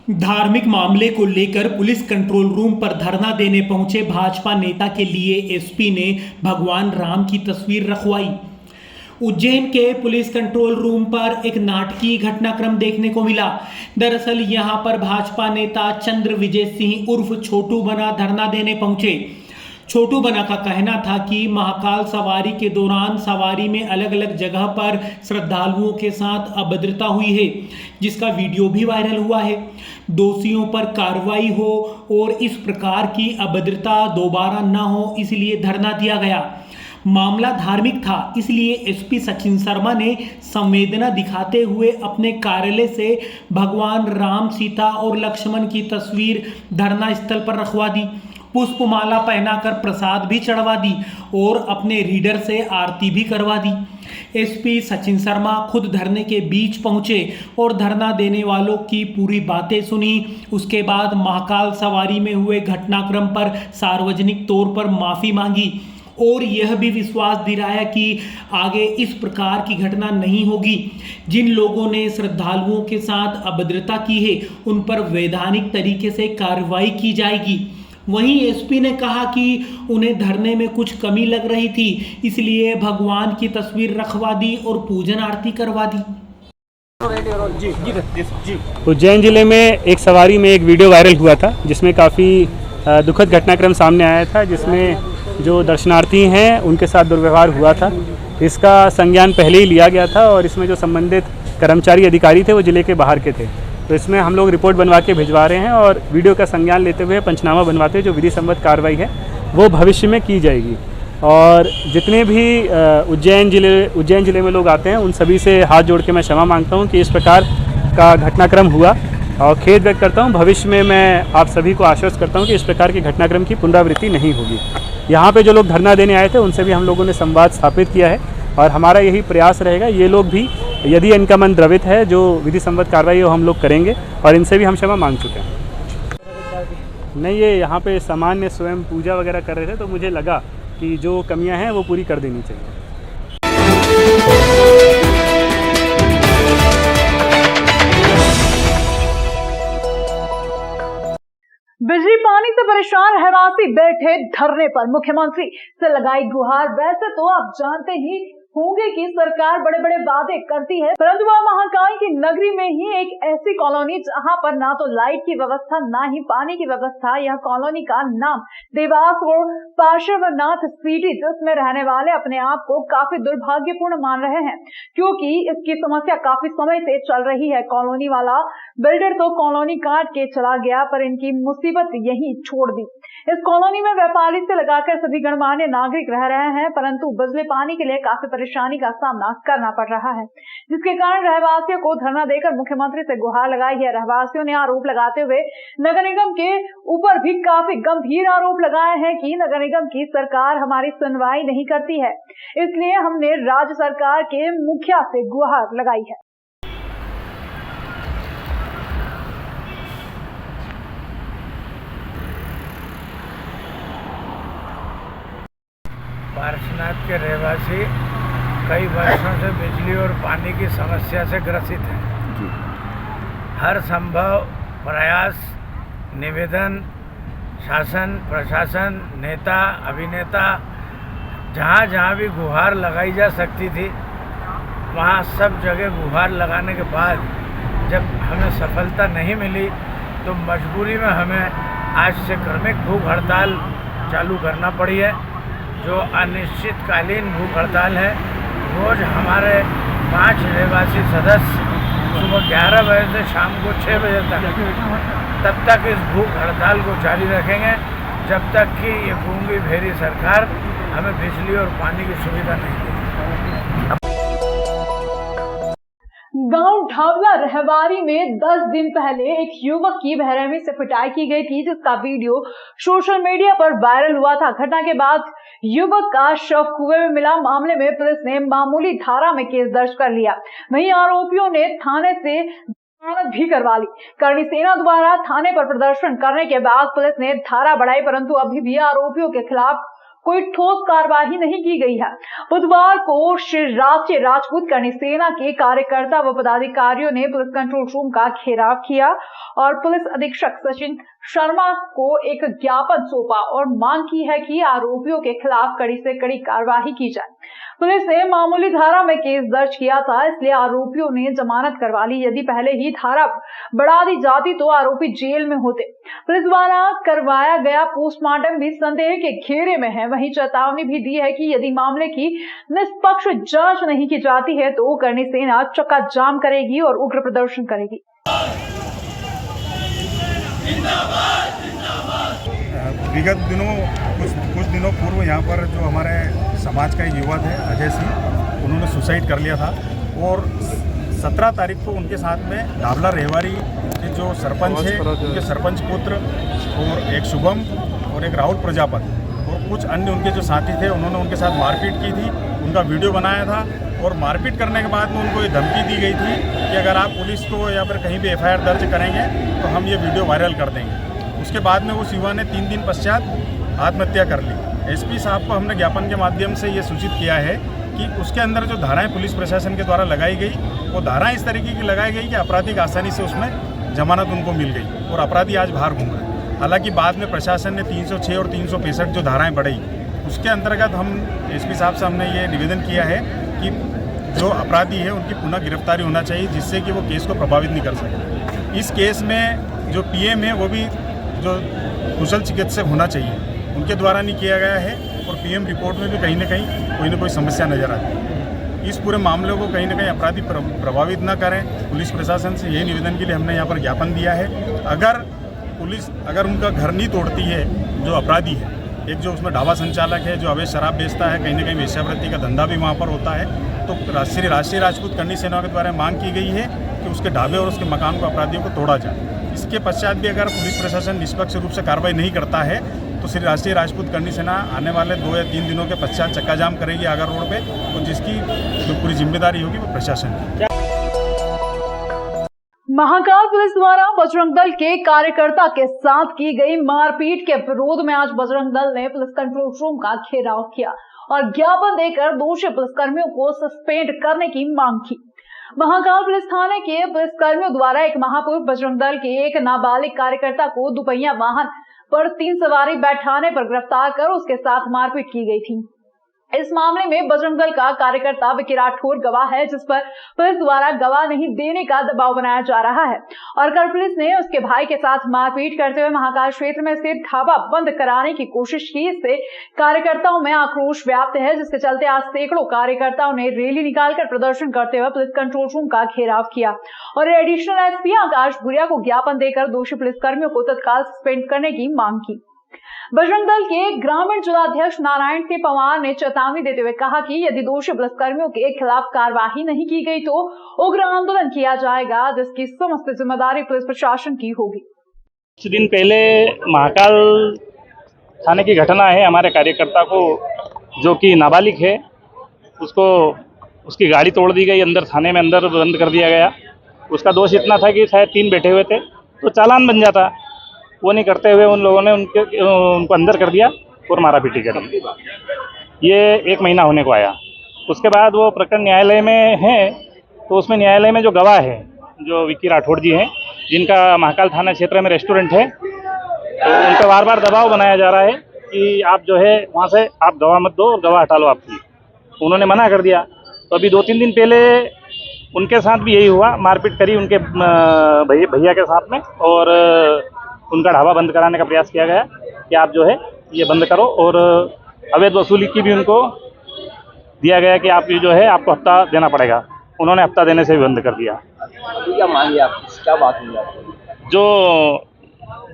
धार्मिक मामले को लेकर पुलिस कंट्रोल रूम पर धरना देने पहुंचे भाजपा नेता के लिए एसपी ने भगवान राम की तस्वीर रखवाई। उज्जैन के पुलिस कंट्रोल रूम पर एक नाटकीय घटनाक्रम देखने को मिला। दरअसल यहां पर भाजपा नेता चंद्र विजय सिंह उर्फ छोटू बना धरना देने पहुंचे। छोटू बना का कहना था कि महाकाल सवारी के दौरान सवारी में अलग अलग जगह पर श्रद्धालुओं के साथ अभद्रता हुई है, जिसका वीडियो भी वायरल हुआ है। दोषियों पर कार्रवाई हो और इस प्रकार की अभद्रता दोबारा न हो, इसलिए धरना दिया गया। मामला धार्मिक था, इसलिए एसपी सचिन शर्मा ने संवेदना दिखाते हुए अपने कार्यालय से भगवान राम, सीता और लक्ष्मण की तस्वीर धरना स्थल पर रखवा दी, पुष्पमाला पहनाकर प्रसाद भी चढ़वा दी और अपने रीडर से आरती भी करवा दी। एसपी सचिन शर्मा खुद धरने के बीच पहुंचे और धरना देने वालों की पूरी बातें सुनी। उसके बाद महाकाल सवारी में हुए घटनाक्रम पर सार्वजनिक तौर पर माफी मांगी और यह भी विश्वास दिलाया कि आगे इस प्रकार की घटना नहीं होगी। जिन लोगों ने श्रद्धालुओं के साथ अभद्रता की है, उन पर वैधानिक तरीके से कार्रवाई की जाएगी। वहीं एसपी ने कहा कि उन्हें धरने में कुछ कमी लग रही थी, इसलिए भगवान की तस्वीर रखवा दी और पूजन आरती करवा दी। उज्जैन जिले में एक सवारी में एक वीडियो वायरल हुआ था, जिसमें काफ़ी दुखद घटनाक्रम सामने आया था, जिसमें जो दर्शनार्थी हैं उनके साथ दुर्व्यवहार हुआ था। इसका संज्ञान पहले ही लिया गया था और इसमें जो संबंधित कर्मचारी अधिकारी थे वो जिले के बाहर के थे। तो इसमें हम लोग रिपोर्ट बनवा के भिजवा रहे हैं और वीडियो का संज्ञान लेते हुए पंचनामा बनवाते हुए जो विधि सम्मत कार्रवाई है वो भविष्य में की जाएगी। और जितने भी उज्जैन जिले में लोग आते हैं, उन सभी से हाथ जोड़ के मैं क्षमा मांगता हूं कि इस प्रकार का घटनाक्रम हुआ और खेद व्यक्त करता हूं। भविष्य में मैं आप सभी को आश्वस्त करता हूं कि इस प्रकार के घटनाक्रम की पुनरावृत्ति नहीं होगी। यहाँ पे जो लोग धरना देने आए थे उनसे भी हम लोगों ने संवाद स्थापित किया है और हमारा यही प्रयास रहेगा, ये लोग भी यदि इनका मन द्रवित है, जो विधि सम्मत कार्रवाई वो हम लोग करेंगे और इनसे भी हम क्षमा मांग चुके हैं। नहीं, ये यहाँ पे सामान्य स्वयं पूजा वगैरह कर रहे थे, तो मुझे लगा कि जो कमियां हैं वो पूरी कर देनी चाहिए। बिजली पानी से परेशान रहवासी बैठे धरने पर, मुख्यमंत्री से लगाई गुहार। वैसे तो आप जानते ही होंगे कि सरकार बड़े बड़े वादे करती है, परंतु वह महाकाल की नगरी में ही एक ऐसी कॉलोनी जहां पर ना तो लाइट की व्यवस्था, ना ही पानी की व्यवस्था। यह कॉलोनी का नाम देवास और पार्श्वनाथ सिटी, जिसमें रहने वाले अपने आप को काफी दुर्भाग्यपूर्ण मान रहे हैं, क्योंकि इसकी समस्या काफी समय से चल रही है। कॉलोनी वाला बिल्डर तो कॉलोनी काट के चला गया, पर इनकी मुसीबत यही छोड़ दी। इस कॉलोनी में व्यापारी से लगाकर सभी गणमान्य नागरिक रह रहे हैं, परंतु बिजली पानी के लिए काफी परेशानी का सामना करना पड़ रहा है, जिसके कारण रहवासियों को धरना देकर मुख्यमंत्री से गुहार लगाई है। रहवासियों ने आरोप लगाते हुए नगर निगम के ऊपर भी काफी गंभीर आरोप लगाए हैं कि नगर निगम की सरकार हमारी सुनवाई नहीं करती है, इसलिए हमने राज्य सरकार के मुखिया से गुहार लगाई है। पार्श्वनाथ के रहवासी कई वर्षों से बिजली और पानी की समस्या से ग्रसित हैं। हर संभव प्रयास, निवेदन शासन, प्रशासन, नेता, अभिनेता, जहाँ भी गुहार लगाई जा सकती थी, वहाँ सब जगह गुहार लगाने के बाद जब हमें सफलता नहीं मिली, तो मजबूरी में हमें आज से क्रमिक भूख हड़ताल चालू करना पड़ी है, जो अनिश्चितकालीन भूख हड़ताल है। रोज़ हमारे 5 रहवासी सदस्य सुबह 11 बजे से शाम को 6 बजे तक तक इस भूख हड़ताल को जारी रखेंगे, जब तक कि ये गूंगी भेरी सरकार हमें बिजली और पानी की सुविधा नहीं देगी। गांव ढावला रहवारी में 10 दिन पहले एक युवक की बेरहमी से पिटाई की गई थी, जिसका वीडियो सोशल मीडिया पर वायरल हुआ था। घटना के बाद युवक का शव कुएं में मिला। मामले में पुलिस ने मामूली धारा में केस दर्ज कर लिया। वहीं आरोपियों ने थाने से जमानत भी करवा ली। करणी सेना द्वारा थाने पर प्रदर्शन करने के बाद पुलिस ने धारा बढ़ाई, परंतु अभी भी आरोपियों के खिलाफ कोई ठोस कार्यवाही नहीं की गई है। बुधवार को राष्ट्रीय राजपूत करनी सेना के कार्यकर्ता व पदाधिकारियों ने पुलिस कंट्रोल रूम का घेराव किया और पुलिस अधीक्षक सचिन शर्मा को एक ज्ञापन सौंपा और मांग की है कि आरोपियों के खिलाफ कड़ी से कड़ी कार्यवाही की जाए। पुलिस ने मामूली धारा में केस दर्ज किया था, इसलिए आरोपियों ने जमानत करवा ली। यदि पहले ही धारा बढ़ा दी जाती तो आरोपी जेल में होते। पुलिस द्वारा करवाया गया पोस्टमार्टम भी संदेह के घेरे में है। वहीं चेतावनी भी दी है कि यदि मामले की निष्पक्ष जांच नहीं की जाती है तो करनी सेना चक्का जाम करेगी और उग्र प्रदर्शन करेगी। विगत दिनों कुछ दिनों पूर्व यहाँ पर जो हमारे समाज का एक युवक है अजय सिंह, उन्होंने सुसाइड कर लिया था और 17 तारीख को उनके साथ में डावला रेवारी के जो सरपंच है, उनके सरपंच पुत्र और एक शुभम और एक राहुल प्रजापत और कुछ अन्य उनके जो साथी थे, उन्होंने उनके साथ मारपीट की थी। उनका वीडियो बनाया था और मारपीट करने के बाद में उनको ये धमकी दी गई थी कि अगर आप पुलिस को या फिर कहीं भी FIR दर्ज करेंगे तो हम ये वीडियो वायरल कर देंगे। उसके बाद में उस युवा ने 3 दिन पश्चात आत्महत्या कर ली। SP साहब को हमने ज्ञापन के माध्यम से ये सूचित किया है कि उसके अंदर जो धाराएं पुलिस प्रशासन के द्वारा लगाई गई, वो धाराएं इस तरीके की लगाई गई कि अपराधी आसानी से उसमें जमानत उनको मिल गई और अपराधी आज बाहर घूम रहे। हालांकि बाद में प्रशासन ने 306 और 365 जो धाराएं बढ़ाई, उसके अंतर्गत हम SP साहब से हमने ये निवेदन किया है कि जो अपराधी है उनकी पुनः गिरफ्तारी होना चाहिए, जिससे कि वो केस को प्रभावित नहीं कर सके। इस केस में जो PM है वो भी जो कुशल चिकित्सक होना चाहिए, उनके द्वारा नहीं किया गया है और PM रिपोर्ट में भी कहीं ना कोई समस्या नज़र आती है। इस पूरे मामले को कहीं ना कहीं अपराधी प्रभावित न करें। पुलिस प्रशासन से यही निवेदन के लिए हमने यहाँ पर ज्ञापन दिया है। अगर पुलिस उनका घर नहीं तोड़ती है जो अपराधी है, एक जो उसमें ढाबा संचालक है जो अवैध शराब बेचता है, कहीं ना कहीं वेश्यावृत्ति का धंधा भी वहाँ पर होता है, तो राष्ट्रीय राजपूत करनी सेना के द्वारा मांग की गई है कि उसके ढाबे और उसके मकान को अपराधियों को तोड़ा जाए। इसके पश्चात भी अगर पुलिस प्रशासन निष्पक्ष रूप से कार्रवाई नहीं करता है तो श्री राष्ट्रीय राजपूत करनी सेना आने वाले 2 या 3 दिनों के पश्चात चक्का जाम करेगी आगर रोड पे, तो जिसकी जो पूरी जिम्मेदारी होगी वो प्रशासन की। महाकाल पुलिस द्वारा बजरंग दल के कार्यकर्ता के साथ की गई मारपीट के विरोध में आज बजरंग दल ने पुलिस कंट्रोल रूम का घेराव किया और ज्ञापन देकर दोषी पुलिसकर्मियों को सस्पेंड करने की मांग की। महाकाल पुलिस थाने के पुलिसकर्मियों द्वारा एक महापुरुष बजरंग दल के एक नाबालिग कार्यकर्ता को दुपहिया वाहन पर 3 सवारी बैठाने पर गिरफ्तार कर उसके साथ मारपीट की गई थी। इस मामले में बजरंग दल का कार्यकर्ता विकी राठौर गवाह है, जिस पर पुलिस द्वारा गवाह नहीं देने का दबाव बनाया जा रहा है और कल पुलिस ने उसके भाई के साथ मारपीट करते हुए महाकाल क्षेत्र में स्थित ढाबा बंद कराने की कोशिश की। इससे कार्यकर्ताओं में आक्रोश व्याप्त है, जिसके चलते आज सैकड़ों कार्यकर्ताओं ने रैली निकालकर प्रदर्शन करते हुए पुलिस कंट्रोल रूम का घेराव किया और एडिशनल SP आकाश भूरिया को ज्ञापन देकर दोषी पुलिसकर्मियों को तत्काल सस्पेंड करने की मांग की। बजरंग दल के ग्रामीण जिलाध्यक्ष नारायण सिंह पवार ने चेतावनी देते हुए कहा कि यदि दोषी पुलिसकर्मियों के खिलाफ कार्यवाही नहीं की गई तो उग्र आंदोलन किया जाएगा, जिसकी समस्त जिम्मेदारी पुलिस प्रशासन की होगी। कुछ दिन पहले महाकाल थाने की घटना है। हमारे कार्यकर्ता को जो कि नाबालिग है उसको उसकी गाड़ी तोड़ दी गई, अंदर थाने में अंदर बंद कर दिया गया। उसका दोष इतना था कि शायद 3 बैठे हुए थे तो चालान बन जाता, वो नहीं करते हुए उन लोगों ने उनको अंदर कर दिया और मारा पीटी करी। ये 1 महीना होने को आया। उसके बाद वो प्रकरण न्यायालय में है, तो उसमें न्यायालय में जो गवाह है जो विकी राठौर जी हैं, जिनका महाकाल थाना क्षेत्र में रेस्टोरेंट है, तो उन पर बार बार दबाव बनाया जा रहा है कि आप जो है वहाँ से आप गवाह मत दो और गवाह हटा लो आपकी। उन्होंने मना कर दिया। तो अभी 2-3 दिन पहले उनके साथ भी यही हुआ, मारपीट करी उनके भैया के साथ में और उनका ढाबा बंद कराने का प्रयास किया गया कि आप जो है ये बंद करो और अवैध वसूली की भी उनको दिया गया कि आप ये जो है आपको हफ्ता देना पड़ेगा। उन्होंने हफ्ता देने से भी बंद कर दिया। क्या मांगे आप, क्या बात हुई आपको? जो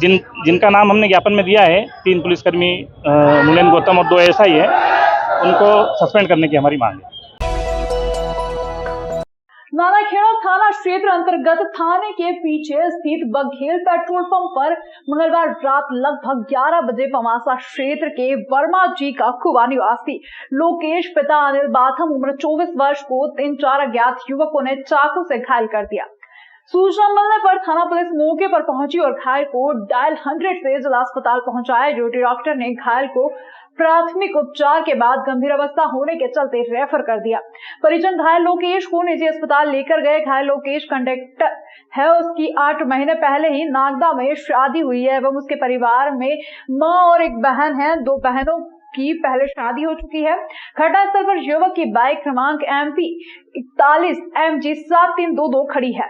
जिनका नाम हमने ज्ञापन में दिया है, 3 पुलिसकर्मी मुलेन गौतम और 2 SI है, उनको सस्पेंड करने की हमारी मांग है। नाराखेड़ा थाना क्षेत्र अंतर्गत थाने के पीछे स्थित बघेल पेट्रोल पंप पर मंगलवार रात लगभग 11 बजे पवासा क्षेत्र के वर्मा जी का कुआ निवासी लोकेश पिता अनिल बाथम उम्र 24 वर्ष को 3-4 अज्ञात युवकों ने चाकू से घायल कर दिया। सूचना मिलने पर थाना पुलिस मौके पर पहुंची और घायल को डायल 100 से जिला अस्पताल पहुंचाया। ड्यूटी डॉक्टर ने घायल को प्राथमिक उपचार के बाद गंभीर अवस्था होने के चलते रेफर कर दिया। परिजन घायल लोकेश को निजी अस्पताल लेकर गए। घायल लोकेश कंडक्टर है, उसकी 8 महीने पहले ही नागदा में शादी हुई है एवं उसके परिवार में मां और एक बहन है। 2 बहनों की पहले शादी हो चुकी है। घटनास्थल पर युवक की बाइक क्रमांक MP 41 MG 7322 खड़ी है।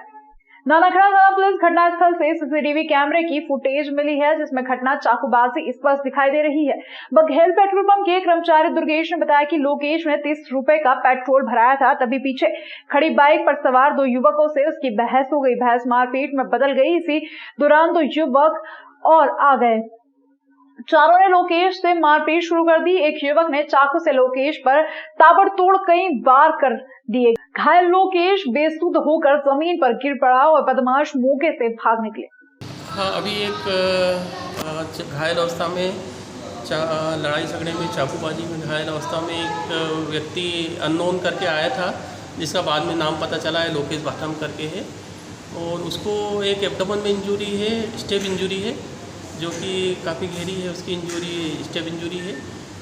नानाखेड़ा थाना पुलिस घटनास्थल से CCTV कैमरे की फुटेज मिली है, जिसमें घटना चाकूबाजी स्पष्ट दिखाई दे रही है। बघेल पेट्रोल पंप के कर्मचारी दुर्गेश ने बताया कि लोकेश ने 30 रुपए का पेट्रोल भराया था, तभी पीछे खड़ी बाइक पर सवार 2 युवकों से उसकी बहस हो गई। बहस मारपीट में बदल गई। इसी दौरान 2 युवक और आ गए। चारों ने लोकेश से मारपीट शुरू कर दी। एक युवक ने चाकू से लोकेश पर ताबड़तोड़ कई वार कर दिए। घायल लोकेश बेसुध होकर जमीन पर गिर पड़ा और बदमाश मौके से भाग निकले। हाँ, अभी एक घायल अवस्था में लड़ाई झगड़े में चाकूबाजी में घायल अवस्था में एक व्यक्ति अननोन करके आया था, जिसका बाद में नाम पता चला है लोकेश भाटम करके है। और उसको एक एब्डोमेन में इंजरी है, स्टेप इंजरी है, जो कि काफ़ी गहरी है। उसकी इंजरी स्टेप इंजरी है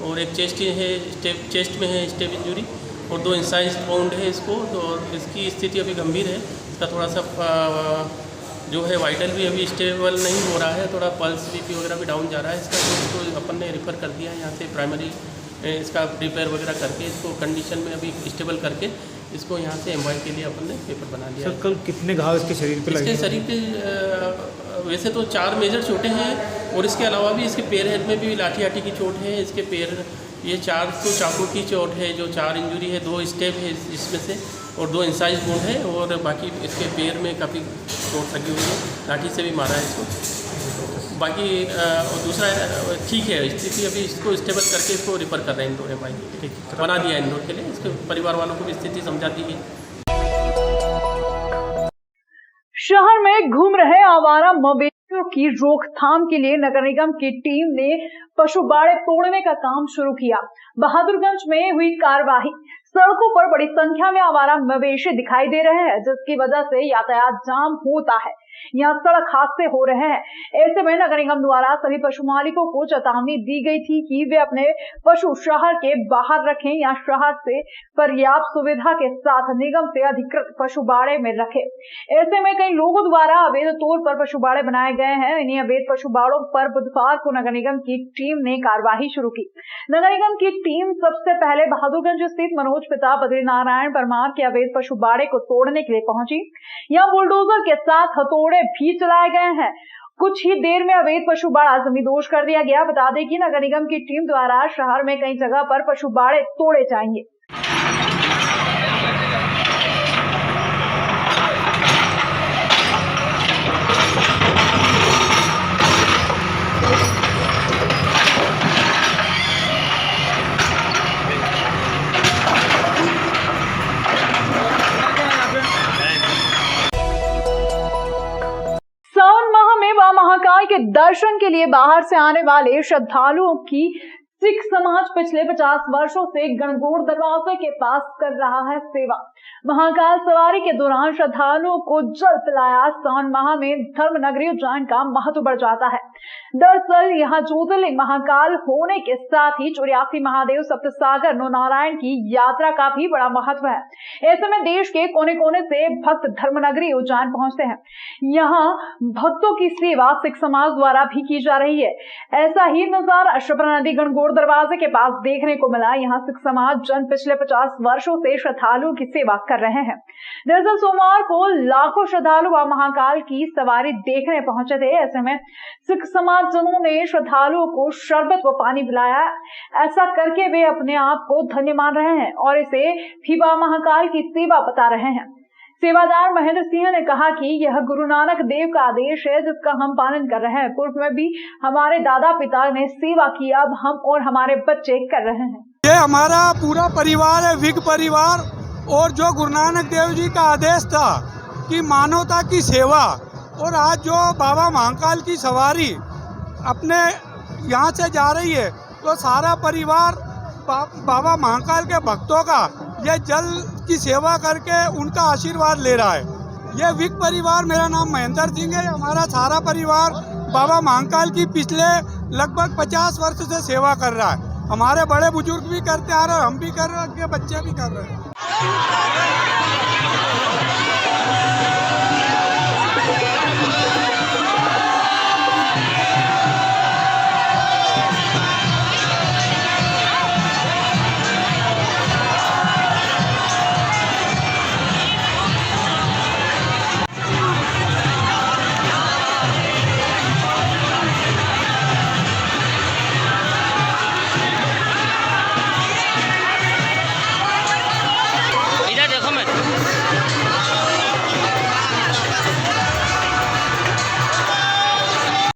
और एक चेस्ट में है स्टेप इंजरी और 2 इंसाइज वाउंड है इसको। तो इसकी स्थिति अभी गंभीर है। इसका थोड़ा सा जो है वाइटल भी अभी स्टेबल नहीं हो रहा है, थोड़ा पल्स BP वगैरह भी डाउन जा रहा है इसका। तो इसको अपन ने रेफ़र कर दिया है यहाँ से प्राइमरी, इसका रिपेयर वगैरह करके इसको कंडीशन में अभी स्टेबल करके इसको यहाँ से MRI के लिए अपन ने पेपर बना दिया। सर, कल कितने घाव इसके शरीर पे लगे? इसके शरीर पे वैसे तो 4 मेजर चोटें हैं और इसके अलावा भी इसके पैर हेड में भी लाठी की चोट है। इसके पैर ये 4 तो चाकू की चोट है, जो 4 इंजरी है, 2 स्टेप है इसमें से और 2 इंसाइज वुंड है और बाकी इसके पैर में काफ़ी चोट लगी हुई है, लाठी से भी मारा है इसको। बाकी और दूसरा ठीक है स्थिति, अभी इसको स्टेबल करके इसको रिफ़र कर रहे हैं इंदौर MRI बना दिया इंदौर के लिए। इसके परिवार वालों को भी स्थिति समझा दी है। शहर में घूम रहे आवारा मवेशियों की रोकथाम के लिए नगर निगम की टीम ने पशु बाड़े तोड़ने का काम शुरू किया। बहादुरगंज में हुई कार्यवाही। सड़कों पर बड़ी संख्या में आवारा मवेशी दिखाई दे रहे हैं, जिसकी वजह से यातायात जाम होता है। यहाँ सड़क हादसे हो रहे हैं। ऐसे में नगर निगम द्वारा सभी पशु मालिकों को चेतावनी दी गई थी कि वे अपने पशु शहर के बाहर रखें या शहर से पर्याप्त सुविधा के साथ निगम से अधिकृत पशु बाड़े में रखें। ऐसे में कई लोगों द्वारा अवैध तौर पर पशु बाड़े बनाए गए हैं। इन्हीं अवैध पशु बाड़ों पर बुधवार को नगर निगम की टीम ने कार्यवाही शुरू की। नगर निगम की टीम सबसे पहले बहादुरगंज स्थित मनोज पिता बद्रीनारायण परमार के अवैध पशु बाड़े को तोड़ने के लिए पहुंची। यहाँ बुलडोजर के साथ हथौड़े भी चलाए गए हैं। कुछ ही देर में अवैध पशु बाड़ा जमींदोज कर दिया गया। बता दें कि नगर निगम की टीम द्वारा शहर में कई जगह पर पशु बाड़े तोड़े जाएंगे। महाकाल के दर्शन के लिए बाहर से आने वाले श्रद्धालुओं की सिख समाज पिछले 50 वर्षों से गणगौर दरवाजे के पास कर रहा है सेवा। महाकाल सवारी के दौरान श्रद्धालुओं को जल पिलाया सावन माह में धर्म नगरी उज्जैन का महत्व बढ़ जाता है। दरअसल यहाँ ज्योतिर्लिंग महाकाल होने के साथ ही 84 महादेव सप्तसागर नौनारायण की यात्रा का भी बड़ा महत्व है। ऐसे में देश के कोने कोने से भक्त धर्म नगरी उज्जैन पहुंचते हैं। यहाँ भक्तों की सेवा सिख समाज द्वारा भी की जा रही है। ऐसा ही नजारा शिप्रा नदी गणगौर दरवाजे के पास देखने को मिला। यहाँ सिख समाज जन पिछले 50 वर्षों से श्रद्धालुओं की सेवा कर रहे हैं। दरअसल सोमवार को लाखों श्रद्धालु महाकाल की सवारी देखने पहुंचे थे। ऐसे में सिख समाज जनों ने श्रद्धालुओं को शरबत व पानी पिलाया। ऐसा करके वे अपने आप को धन्य मान रहे हैं और इसे भी महाकाल की सेवा बता रहे हैं। सेवादार महेंद्र सिंह ने कहा कि यह गुरु नानक देव का आदेश है, जिसका हम पालन कर रहे हैं। पूर्व में भी हमारे दादा पिता ने सेवा की, अब हम और हमारे बच्चे कर रहे हैं। ये हमारा पूरा परिवार है, विग परिवार, और जो गुरु नानक देव जी का आदेश था कि मानवता की सेवा, और आज जो बाबा महाकाल की सवारी अपने यहाँ से जा रही है, तो सारा परिवार बाबा महाकाल के भक्तों का ये जल की सेवा करके उनका आशीर्वाद ले रहा है। ये विग परिवार, मेरा नाम महेंद्र सिंह है, हमारा सारा परिवार बाबा महाकाल की पिछले लगभग 50 वर्ष से सेवा कर रहा है। हमारे बड़े बुजुर्ग भी करते आ रहे हैं, हम भी कर रहे हैं, बच्चे भी कर रहे हैं।